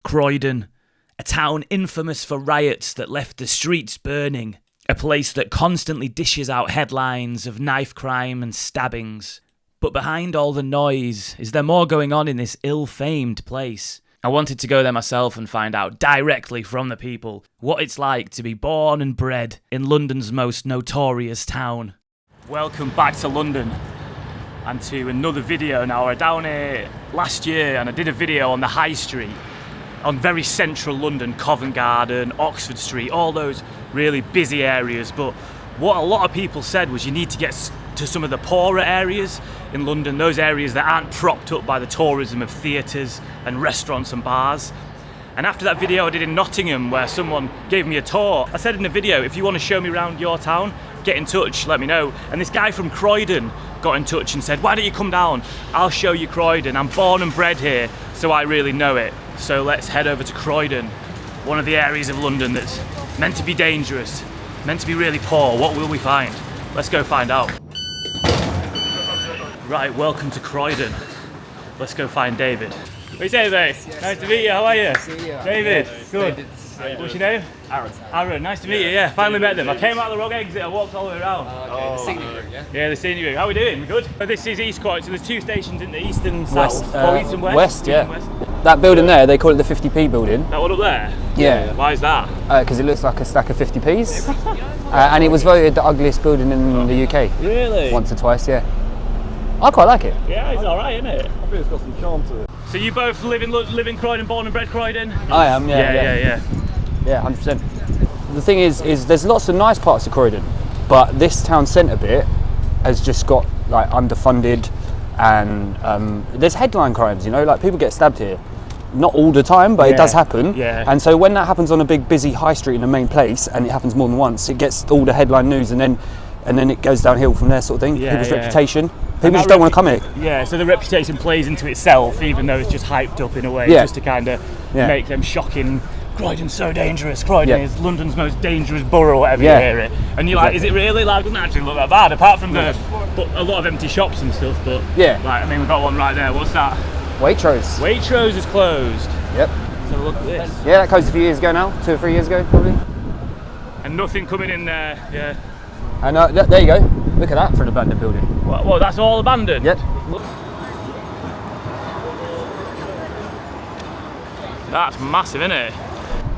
Croydon, a town infamous for riots that left the streets burning, a place that constantly dishes out headlines of knife crime and stabbings. But behind all the noise, is there more going on in this ill-famed place? I wanted to go there myself and find out directly from the people what it's like to be born and bred in London's most notorious town. Welcome back to London and to another video. Now, I was down here last year and I did a video on the High Street, on very central London, Covent Garden, Oxford Street, all those really busy areas. But what a lot of people said was you need to get to some of the poorer areas in London, those areas that aren't propped up by the tourism of theatres and restaurants and bars. And after that video I did in Nottingham, where someone gave me a tour, I said in the video, if you want to show me around your town, get in touch, let me know. And this guy from Croydon got in touch and said, why don't you come down? I'll show you Croydon. I'm born and bred here, so I really know it. So let's head over to Croydon, one of the areas of London that's meant to be dangerous, meant to be really poor. What will we find? Let's go find out. Right, welcome to Croydon. Let's go find David. What are you saying, mate? Yes. Nice to meet you, how are you? See you. David, good. David. What's your name? Aaron. Aaron, nice to meet you, yeah. Finally met them. I came out the wrong exit, I walked all the way around. Okay, the scenery room, yeah? Yeah, the scenery room. How are we doing? We good? So this is East Croydon, so there's two stations in the east and West, south. East and west? West, yeah. East and west. That building there, they call it the 50p building. That one up there? Yeah. Why is that? Because it looks like a stack of 50p's. And it was voted the ugliest building in the UK. Really? Once or twice, yeah. I quite like it. Yeah, it's alright, isn't it? I think it's got some charm to it. So you both live in Croydon, born and bred Croydon? I am, yeah. Yeah. 100%. The thing is there's lots of nice parts of Croydon, but this town centre bit has just got like underfunded, and there's headline crimes, you know, like people get stabbed here. Not all the time, but it does happen. Yeah. And so when that happens on a big busy high street in the main place, and it happens more than once, it gets all the headline news, and then it goes downhill from there, sort of thing. Yeah, People's yeah. reputation. People just don't want to come here. Yeah, so the reputation plays into itself, even though it's just hyped up in a way, Yeah. just to kind of make them shocking. Croydon's so dangerous. Croydon Yeah. is London's most dangerous borough, or whatever Yeah. you hear it. And you're like, is it really? Like, it doesn't actually look that bad, apart from but a lot of empty shops and stuff. But Yeah. like, I mean, we've got one right there. What's that? Waitrose. Waitrose is closed. Yep. So look at this. Yeah, that closed a few years ago now, 2 or 3 years ago, probably. And nothing coming in there. Yeah. And there you go. Look at that for an abandoned building. Well, that's all abandoned. Yep. Look. That's massive, isn't it?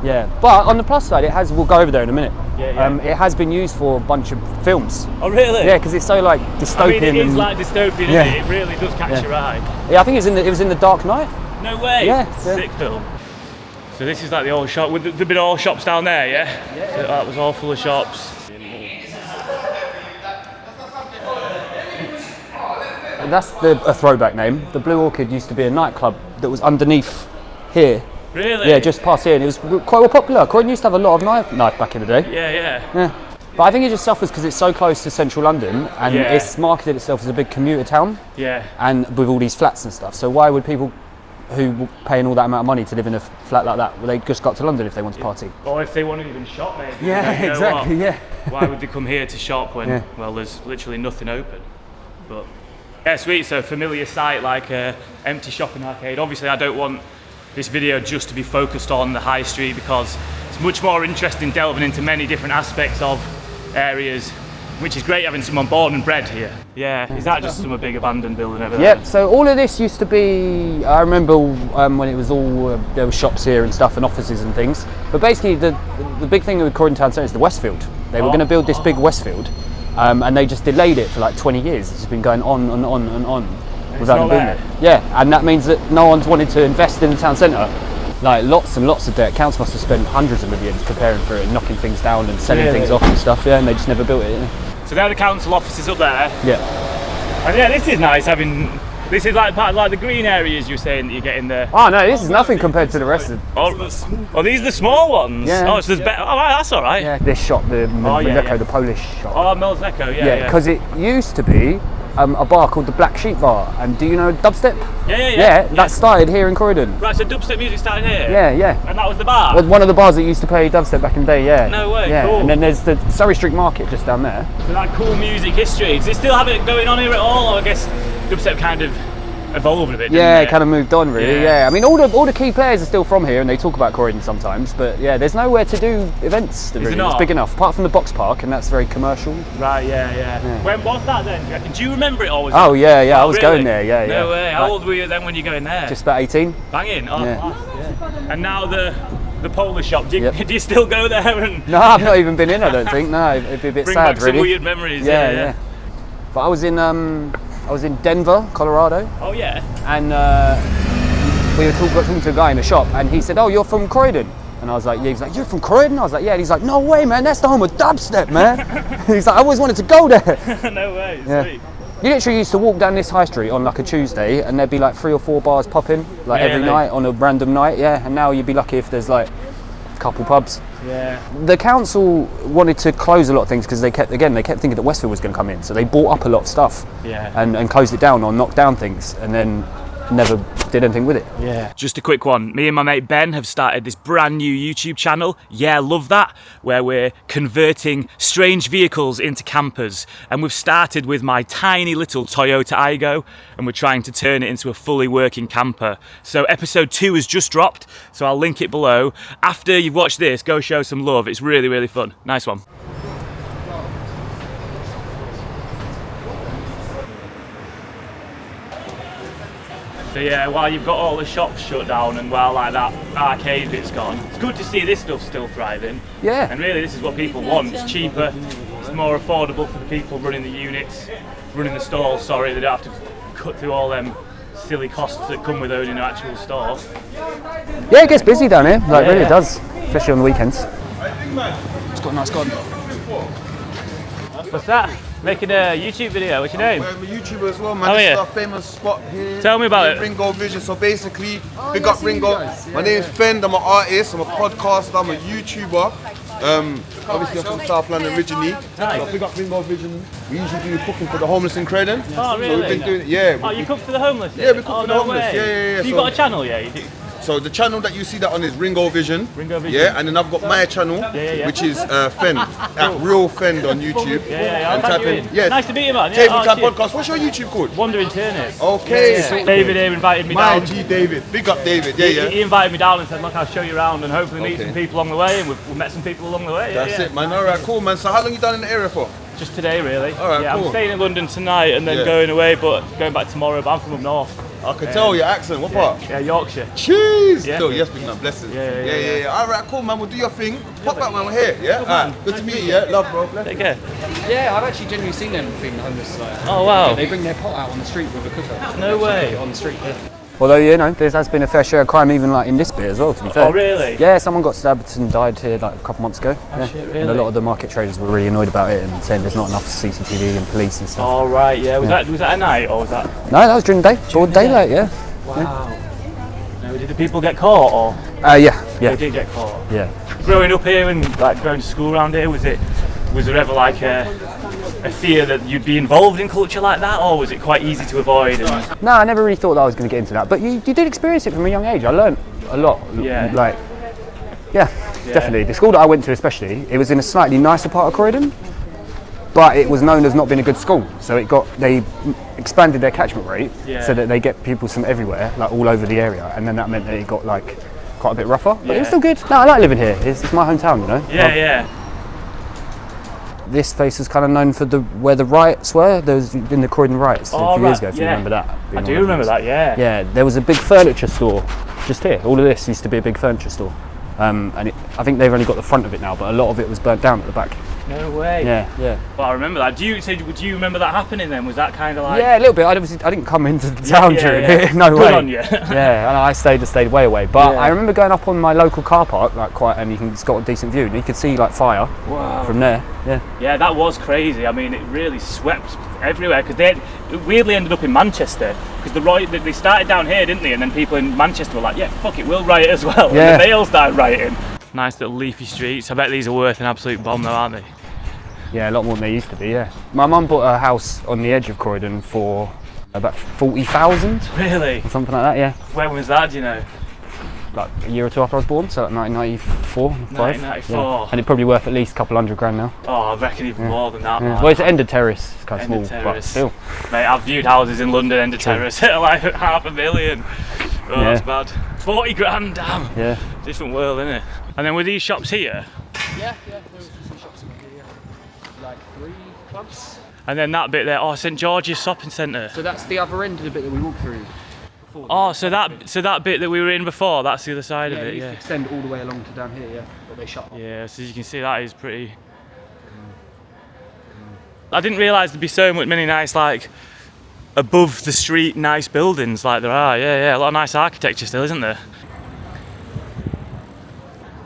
Yeah, but on the plus side, we'll go over there in a minute. Yeah. It has been used for a bunch of films. Oh, really? Yeah, because it's so like dystopian. I mean, it is and, like dystopian, Yeah. isn't it? It really does catch your eye. Yeah, I think it was in the Dark Knight. No way. Yeah. Sick film. So this is like the old shop. There've been all shops down there, yeah? Yeah. So that was all full of shops. And that's a throwback name. The Blue Orchid used to be a nightclub that was underneath here. Really? Yeah, just past here, and it was quite well popular. Croydon used to have a lot of knife back in the day. Yeah. Yeah. But I think it just suffers because it's so close to central London, and Yeah. it's marketed itself as a big commuter town, Yeah. and with all these flats and stuff. So why would people who were paying all that amount of money to live in a flat like that, well, they just got to London if they want to party? Or if they want to even shop, maybe. Yeah, You know exactly, what? yeah. Why would they come here to shop when, well, there's literally nothing open? But yeah, sweet. So familiar sight, like empty shopping arcade. Obviously, I don't want this video just to be focused on the high street, because it's much more interesting delving into many different aspects of areas, which is great having someone born and bred here. Yeah, is that just some big abandoned building over there? Yep, so all of this used to be, I remember when it was all, there were shops here and stuff and offices and things, but basically the big thing with Croydon Town Centre is the Westfield. They were going to build this big Westfield, and they just delayed it for like 20 years. It's been going on and on and on without them doing it. Yeah, and that means that no one's wanted to invest in the town centre. Like lots and lots of debt. Council must have spent hundreds of millions preparing for it and knocking things down and selling things off and stuff, and they just never built it. So there are the council offices up there. Yeah. And yeah, this is nice having, this is like part of like the green areas you were saying that you get in there. Oh no, this is nothing compared to the rest of Oh, these are the small ones? Yeah. Oh, so there's better, oh, right, that's all right. Yeah, this shop, the Meleko, the Polish shop. Oh, Meleko, yeah. Because it used to be a bar called the Black Sheep Bar, and do you know dubstep? Yeah. That started here in Croydon. Right, so dubstep music started here? Yeah. And that was the bar? Well, one of the bars that used to play dubstep back in the day, yeah. No way, yeah. cool. And then there's the Surrey Street Market just down there. So that cool music history, does it still have it going on here at all? Or I guess dubstep kind of evolved a bit. Yeah, didn't it kind of moved on really. Yeah. Yeah, I mean all the key players are still from here, and they talk about Croydon sometimes. But yeah, there's nowhere to do events. Really. not? It's big enough, apart from the box park, and that's very commercial. Right. Yeah. When was that then? Do you reckon? Do you remember it all? Oh yeah, I was really? going there. Yeah. No way. How old were you then when you going there? Just about 18. Banging. Oh, Yeah. class. Yeah. And now the Polish shop. Do you, Yep. do you still go there? And No, I've not even been in. I don't think. No, it'd be a bit bring sad, back really. some weird memories. Yeah. But I was in Denver, Colorado, Oh yeah. and we were talking to a guy in a shop, and he said, "Oh, you're from Croydon." And I was like, "Yeah." He's like, "You're from Croydon?" I was like, "Yeah." And he's like, "No way, man. That's the home of dubstep, man." He's like, "I always wanted to go there." No way. Yeah. Sweet. You literally used to walk down this high street on like a Tuesday, and there'd be like 3 or 4 bars popping, like every Really? night on a random night. Yeah. And now you'd be lucky if there's like a couple pubs. Yeah. The council wanted to close a lot of things because they kept thinking that Westfield was going to come in, so they bought up a lot of stuff and closed it down or knocked down things, and then never did anything with it. Yeah. Just a quick one. Me and my mate Ben have started this brand new YouTube channel. Yeah, love that. Where we're converting strange vehicles into campers. And we've started with my tiny little Toyota Aygo, and we're trying to turn it into a fully working camper. So episode 2 has just dropped, so I'll link it below. After you've watched this, go show some love. It's really, really fun. Nice one. So yeah, while you've got all the shops shut down and while like that arcade bit's gone, it's good to see this stuff still thriving. Yeah. And really this is what people want. It's cheaper, it's more affordable for the people running the units, running the stalls, sorry, they don't have to cut through all them silly costs that come with owning an actual store. Yeah, it gets busy down here, like really it does, especially on the weekends. It's got a nice garden. What's that? Making a YouTube video, what's your name? I'm a YouTuber as well, man. Oh, This yeah. is our famous spot here. Tell me about it. Ringo Vision. So basically, big up Ringo. My name is Fend, I'm an artist, I'm a podcaster, I'm a YouTuber. Obviously I'm from South London originally. Nice. So big up Ringo Vision. We usually do cooking for the homeless in Croydon. Oh, So really? we've been doing it, yeah. Oh, you cook for the homeless? Yeah, we cook oh, for the no homeless. way. Yeah. So you So- got a channel, yeah? You do? So the channel that you see that on is Ringo Vision. Ringo Vision. Yeah, and then I've got my channel, Yeah. which is Fend, at Real Fend on YouTube. Yeah, And I'll type you in, in. yeah, Nice to meet you, man. Table Yeah, Time cheers. Podcast. What's your YouTube called? Wandering Turnip. Okay, Yeah. so David here invited me my down. G David. Big up David, yeah. He invited me down and said, look, I'll show you around and hopefully meet Okay. some people along the way, and we've met some people along the way. That's yeah. it, man. All right, cool, man. So how long you done in the area for? Just today, really. All right, yeah, cool. I'm staying in London tonight and then Yeah. going away, but going back tomorrow, but I'm from up north. I can tell your accent. What part? Yeah, Yorkshire. Cheese. Yeah. Still, yes, big man. Blessings. Yeah. All right, cool, man. We'll do your thing. Pop out, man. We're here. Yeah. All right. Good to meet you. Yeah. Love, bro. Bless. Take care. Yeah, I've actually genuinely seen them feeding the homeless. Oh, wow. They bring their pot out on the street with a cooker. No way. On the street, yeah. Although, you know, there has been a fair share of crime even like in this bit as well, to be fair. Oh, really? Yeah, someone got stabbed and died here like a couple months ago. Yeah. shit, And a really? lot of the market traders were really annoyed about it and saying there's not enough CCTV and police and stuff. Oh, right, yeah. Was that at night or was that? No, that was during the day. Broad daylight, yeah. Wow. No, did the people get caught or? Yeah. They did get caught. Yeah. Growing up here and like going to school around here, was there ever like a fear that you'd be involved in culture like that, or was it quite easy to avoid? And... No, I never really thought that I was going to get into that. But you did experience it from a young age. I learned a lot. Yeah. Like, yeah, definitely. The school that I went to especially, it was in a slightly nicer part of Croydon, but it was known as not being a good school. So they expanded their catchment rate so that they get pupils from everywhere, like all over the area. And then that meant that it got like quite a bit rougher. But it was still good. No, I like living here. It's my hometown, you know. Yeah. This place was kind of known for where the riots were. There was in the Croydon riots a few years ago, if you remember that. I do remember that, yeah. Yeah, there was a big furniture store just here. All of this used to be a big furniture store. I think they've only got the front of it now, but a lot of it was burnt down at the back. No way. Yeah. Well, I remember that. Do you remember that happening then? Was that kind of like... Yeah, a little bit. I didn't come into the town during it. No Good way. on you. Yeah, and I stayed way away. But I remember going up on my local car park, and it's got a decent view, and you could see like fire from there. Yeah. Yeah, that was crazy. I mean, it really swept everywhere because they weirdly ended up in Manchester because they started down here, didn't they? And then people in Manchester were like, yeah, fuck it, we'll riot as well. Yeah. And then they all started rioting. Nice little leafy streets. I bet these are worth an absolute bomb though, aren't they? Yeah, a lot more than they used to be, yeah. My mum bought a house on the edge of Croydon for about 40,000 Really? or something like that, yeah. When was that, do you know? like a year or two after I was born, so like 1994, 1994. Yeah. And it's probably worth at least a couple $100,000 now. Oh, I reckon even more than that. Yeah. Well, it's at end of terrace. It's kind of End of small, but terrace. still. Mate, I've viewed houses in London end of terrace at like $500,000. Oh, that's bad. 40 grand, damn. Yeah. Different world, isn't it? And then were these shops here? Yeah. There was some shops around here. Like 3 clubs. And then that bit there, St George's Shopping Centre. So that's the other end of the bit that we walked through. Oh, so that bit that we were in before, that's the other side of it, Yeah. Extend all the way along to down here, yeah. But they shut off. Yeah, so as you can see, that is pretty. I didn't realise there'd be so many nice, like, above the street nice buildings like there are. Yeah, a lot of nice architecture still, isn't there?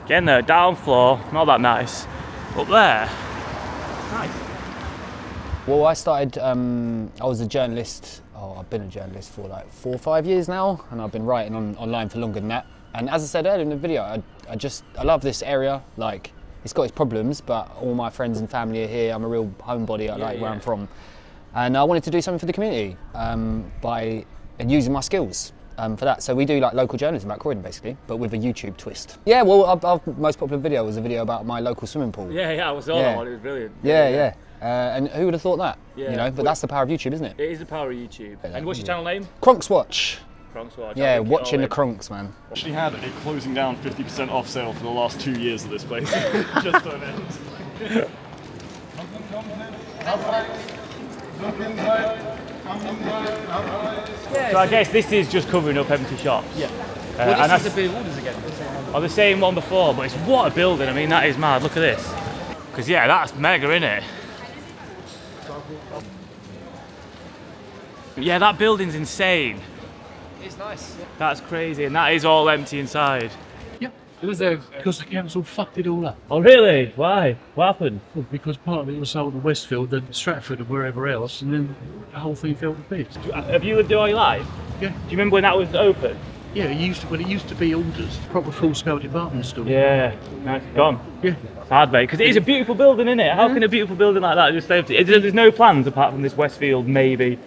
Again though, down floor, not that nice. Up there, nice. Well, I started, I was a journalist, I've been a journalist for like 4 or 5 years now, and I've been writing online for longer than that. And as I said earlier in the video, I love this area. Like, it's got its problems, but all my friends and family are here. I'm a real homebody, I like where I'm from. And I wanted to do something for the community by using my skills for that. So we do like local journalism about Croydon basically, but with a YouTube twist. Yeah, well, our most popular video was a video about my local swimming pool. Yeah, I was on that one, it was brilliant. Yeah. And who would have thought that? Yeah. You know, but that's the power of YouTube, isn't it? It is the power of YouTube. And what's your channel name? Cronks Watch. Cronks Watch. Yeah, watching the Cronks, man. Actually had a closing down 50% off sale for the last 2 years of this place. Just on end. So I guess this is just covering up empty shops. Yeah. And this is the big orders again. Oh, the same one before, but it's what a building. I mean, that is mad. Look at this. Because yeah, that's mega, isn't it? Yeah, that building's insane. It's nice. Yeah. That's crazy, and that is all empty inside. Yep. Because the council fucked it all up. Oh really? Why? What happened? Well, because part of it was sold to Westfield, then Stratford and wherever else, and then the whole thing fell to bits. Have you lived all your life? Yeah. Do you remember when that was open? Yeah, it used to be all just proper full-scale department store. Yeah, now it's gone. Yeah. It's hard, mate, because it is a beautiful building, isn't it? How can a beautiful building like that just stay empty? There's no plans apart from this Westfield, maybe.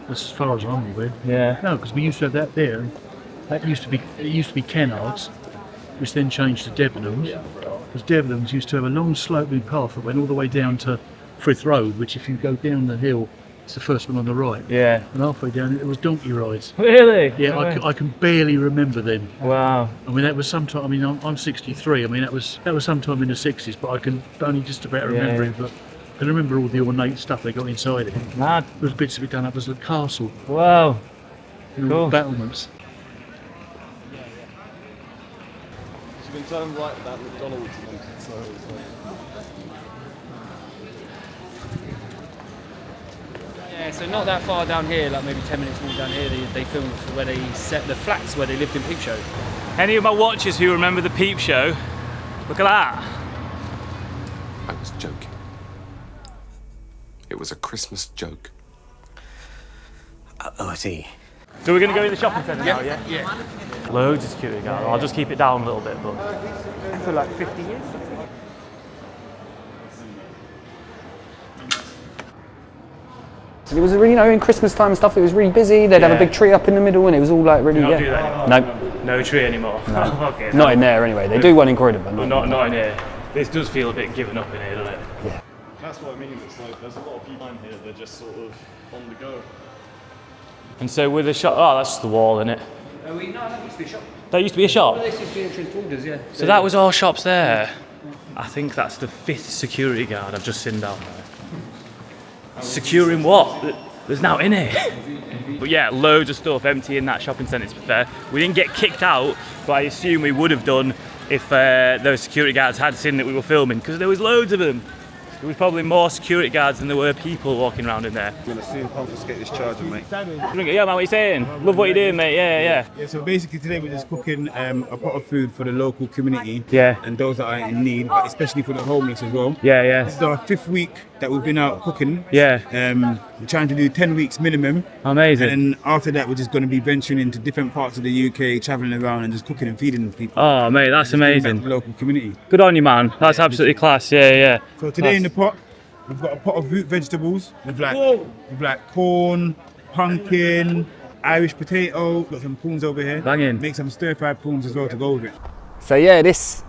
That's as far as I'm aware. Yeah. No, because we used to have that there. That used to be Kennards, which then changed to Debenhams. Because Debenhams used to have a long sloping path that went all the way down to Frith Road, which if you go down the hill, it's the first one on the right. Yeah. And halfway down it was donkey rides. Really? Yeah, I can barely remember them. Wow. I mean, that was sometime. I mean, I'm 63. I mean, that was sometime in the 60s. But I can only just about remember it. But I can remember all the ornate stuff they got inside it. Mad. There was bits of it done up as a castle. Wow. Cool. Battlements. She's been turned right about McDonald's. So Yeah, so not that far down here, like maybe 10 minutes more down here, they filmed where they set the flats where they lived in Peep Show. Any of my watchers who remember the Peep Show, look at that. I was joking. It was a Christmas joke. Oh, I see. So we're going to go in the shopping centre now, yeah? Yeah. Loads of security guards. I'll just keep it down a little bit, but for like 50 years. So it was really, in Christmas time and stuff, it was really busy. They'd have a big tree up in the middle, and it was all like really. You don't do that anymore? No. No tree anymore. No. Okay, Not in there anyway. They do one in Croydon, but not in here. This does feel a bit given up in here, doesn't it? Yeah. that's what I mean. It's like there's a lot of people in here. They're just sort of on the go. And so with the shop, oh, that's just the wall, isn't it? No, that used to be a shop. That used to be a shop. This used to be entrance orders, yeah. So that was all shops there. I think that's the 5th security guard I've just seen down there. Securing what? There's now in it. But yeah, loads of stuff empty in that shopping centre, to be fair. We didn't get kicked out, but I assume we would have done if those security guards had seen that we were filming, because there was loads of them. There was probably more security guards than there were people walking around in there. I'm gonna soon confiscate this charger, mate. Yeah, man, what are you saying? Love what you're doing, mate. Yeah. Yeah, so basically today we're just cooking a pot of food for the local community Yeah. and those that are in need, but especially for the homeless as well. Yeah. This is our 5th week that we've been out cooking. Yeah. We're trying to do 10 weeks minimum. Amazing. And then after that we're just going to be venturing into different parts of the UK, travelling around and just cooking and feeding people. Oh, mate, that's Just giving back to amazing. the local community. Good on you, man. That's absolutely class. Yeah. So today in the pot, we've got a pot of root vegetables with like corn, pumpkin, Irish potato, got some prawns over here. Banging. Make some stir-fried prawns as well to go with it. So yeah, this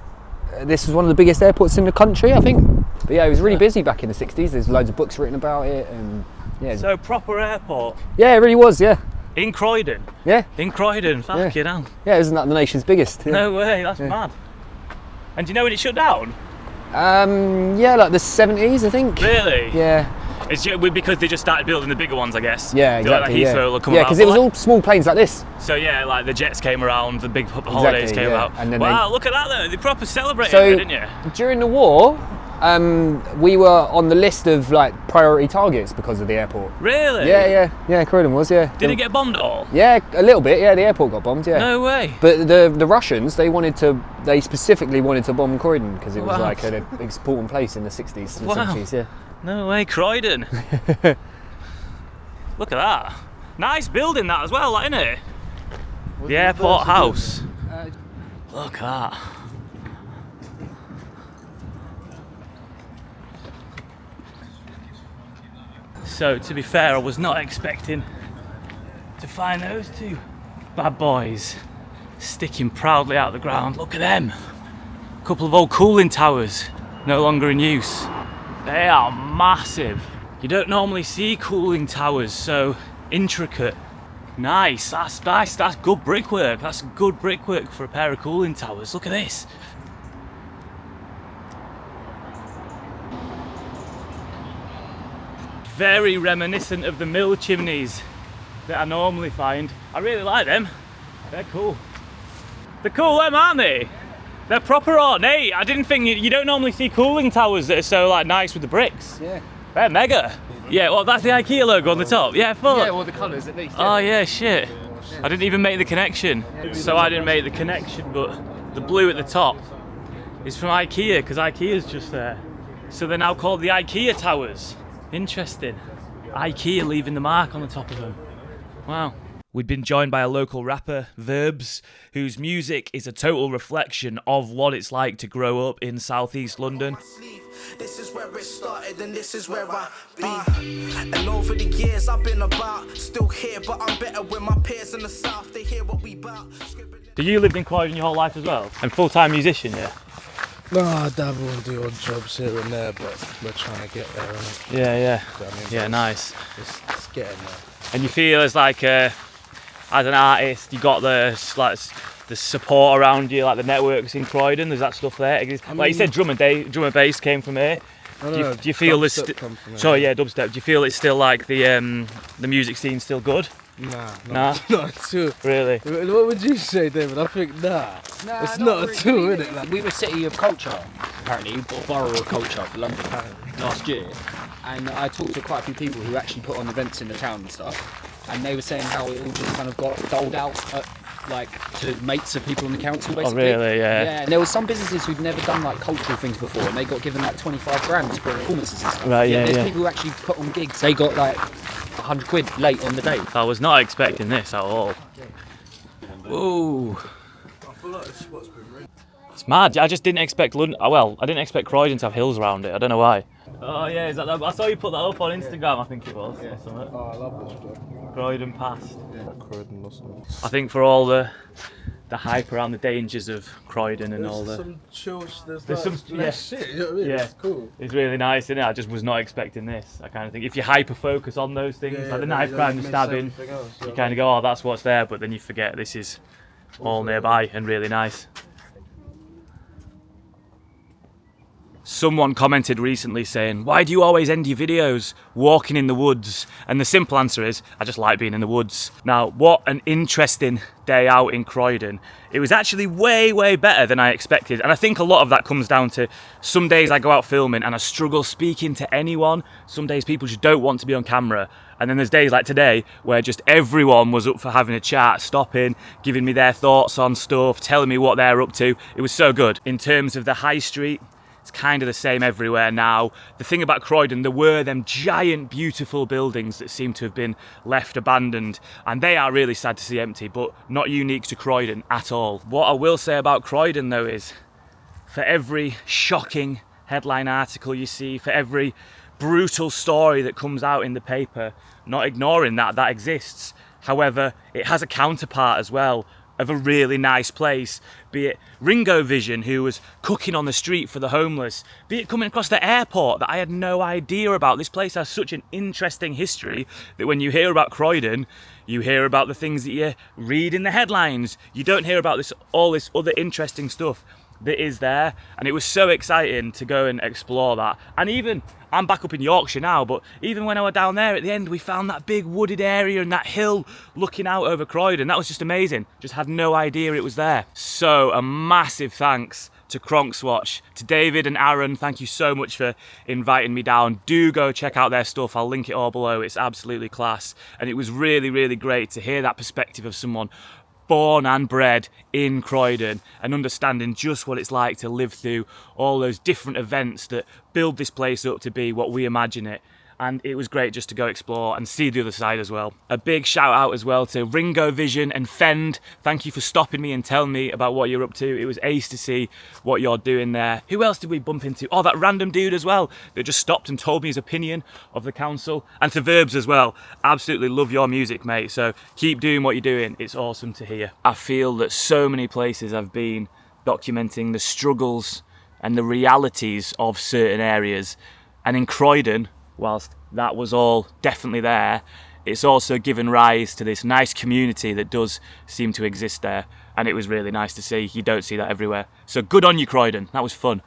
was one of the biggest airports in the country, I think. But yeah, it was really busy back in the 60s. There's loads of books written about it, and yeah. So proper airport Yeah, it really was. Yeah. in Croydon. Yeah. In Croydon, fucking hell. Yeah, isn't that the nation's biggest? Yeah. No way, that's mad. And do you know when it shut down? Yeah, like the 70s, I think. Really? Yeah. It's because they just started building the bigger ones, I guess. Yeah, exactly. Like Heathrow will come yeah, about. because it was all small planes like this. So yeah, like the jets came around, the big holidays came out. And then wow, look at that though, they proper celebrated so, it, didn't you? During the war, we were on the list of like priority targets because of the airport. Really? Yeah, Croydon was, yeah. Did it get bombed at all? Yeah, a little bit, yeah, the airport got bombed, yeah. No way. But the Russians, they specifically wanted to bomb Croydon because it was like an important place in the 60s and 70s, yeah. No way, Croydon. Look at that. Nice building that as well, isn't it? The airport house. Look at that. So, to be fair, I was not expecting to find those two bad boys sticking proudly out of the ground. Look at them. A couple of old cooling towers, no longer in use. They are massive. You don't normally see cooling towers so intricate. Nice, that's nice, that's good brickwork. That's good brickwork for a pair of cooling towers. Look at this. Very reminiscent of the mill chimneys that I normally find. I really like them. They're cool. They're cool, them, aren't they? They're proper ornate. I didn't think you don't normally see cooling towers that are so like nice with the bricks. Yeah. They're mega. Yeah, well, that's the IKEA logo on the top. Yeah, fuck. Yeah, well, the colours at least. Oh yeah, shit. I didn't even make the connection. So I didn't make the connection, but the blue at the top is from IKEA because IKEA's just there. So they're now called the IKEA towers. Interesting. IKEA leaving the mark on the top of them. Wow. We'd been joined by a local rapper, Verbs, whose music is a total reflection of what it's like to grow up in southeast London. This is where it started and this is where I be. And over the years I've been about, still here, but I'm better with my peers in the south. They hear what we bout. So you lived in Croydon your whole life as well? And full-time musician, yeah? No, I dabble and do odd jobs here and there, but we're trying to get there, innit? Yeah. So, I mean, Yeah, nice. It's getting there. And you feel as like as an artist, you got the support around you, like the networks in Croydon. There's that stuff there. Like you said, drum and bass came from here. Do you feel this? Dubstep. Do you feel it's still like the music scene's still good? Nah, not at all. Really? What would you say, David? I think it's not at all, is it? Like, we were City of Culture, apparently, or Borough of Culture for London last year, and I talked to quite a few people who actually put on events in the town and stuff, and they were saying how it all just kind of got doled out to mates of people on the council, basically. Oh really? Yeah. Yeah, and there were some businesses who'd never done like cultural things before, and they got given like 25 grand for performances and stuff. Right, There's people who actually put on gigs, they got like 100 quid late on the day. I was not expecting this at all. Whoa. It's mad. I just didn't expect London. Well, I didn't expect Croydon to have hills around it. I don't know why. Oh yeah, is that? I saw you put that up on Instagram. I think it was. Yeah. oh, I love this stuff. Croydon past. Yeah, Croydon lost me. I think for all the hype around the dangers of Croydon and all the. Some chill. There's some shit. You know what I mean? Yeah. It's cool. It's really nice, isn't it? I just was not expecting this. I kind of think if you hyper focus on those things, like the knife crime, the stabbing, you kind of go, oh, that's what's there, but then you forget this is all nearby and really nice. Someone commented recently saying, why do you always end your videos walking in the woods? And the simple answer is, I just like being in the woods. Now, what an interesting day out in Croydon. It was actually way, way better than I expected. And I think a lot of that comes down to some days I go out filming and I struggle speaking to anyone. Some days people just don't want to be on camera. And then there's days like today where just everyone was up for having a chat, stopping, giving me their thoughts on stuff, telling me what they're up to. It was so good. In terms of the high street, it's kind of the same everywhere now. The thing about Croydon, there were them giant, beautiful buildings that seem to have been left abandoned, and they are really sad to see empty, but not unique to Croydon at all. What I will say about Croydon, though, is for every shocking headline article you see, for every brutal story that comes out in the paper, not ignoring that exists, However, it has a counterpart as well of a really nice place, be it Ringo Vision, who was cooking on the street for the homeless, be it coming across the airport that I had no idea about. This place has such an interesting history that when you hear about Croydon, you hear about the things that you read in the headlines. You don't hear about all this other interesting stuff that is there, and it was so exciting to go and explore that. And even, I'm back up in Yorkshire now, but even when I was down there at the end, we found that big wooded area and that hill looking out over Croydon. That was just amazing. Just had no idea it was there. So a massive thanks to Cronkswatch, to David and Aaron. Thank you so much for inviting me down. Do go check out their stuff. I'll link it all below. It's absolutely class. And it was really, really great to hear that perspective of someone born and bred in Croydon and understanding just what it's like to live through all those different events that build this place up to be what we imagine it. And it was great just to go explore and see the other side as well. A big shout out as well to Ringo Vision and Fend. Thank you for stopping me and telling me about what you're up to. It was ace to see what you're doing there. Who else did we bump into? Oh, that random dude as well that just stopped and told me his opinion of the council. And to Verbs as well. Absolutely love your music, mate. So keep doing what you're doing. It's awesome to hear. I feel that so many places I've been documenting the struggles and the realities of certain areas. And in Croydon, whilst that was all definitely there, it's also given rise to this nice community that does seem to exist there, and it was really nice to see. You don't see that everywhere. So good on you, Croydon. That was fun.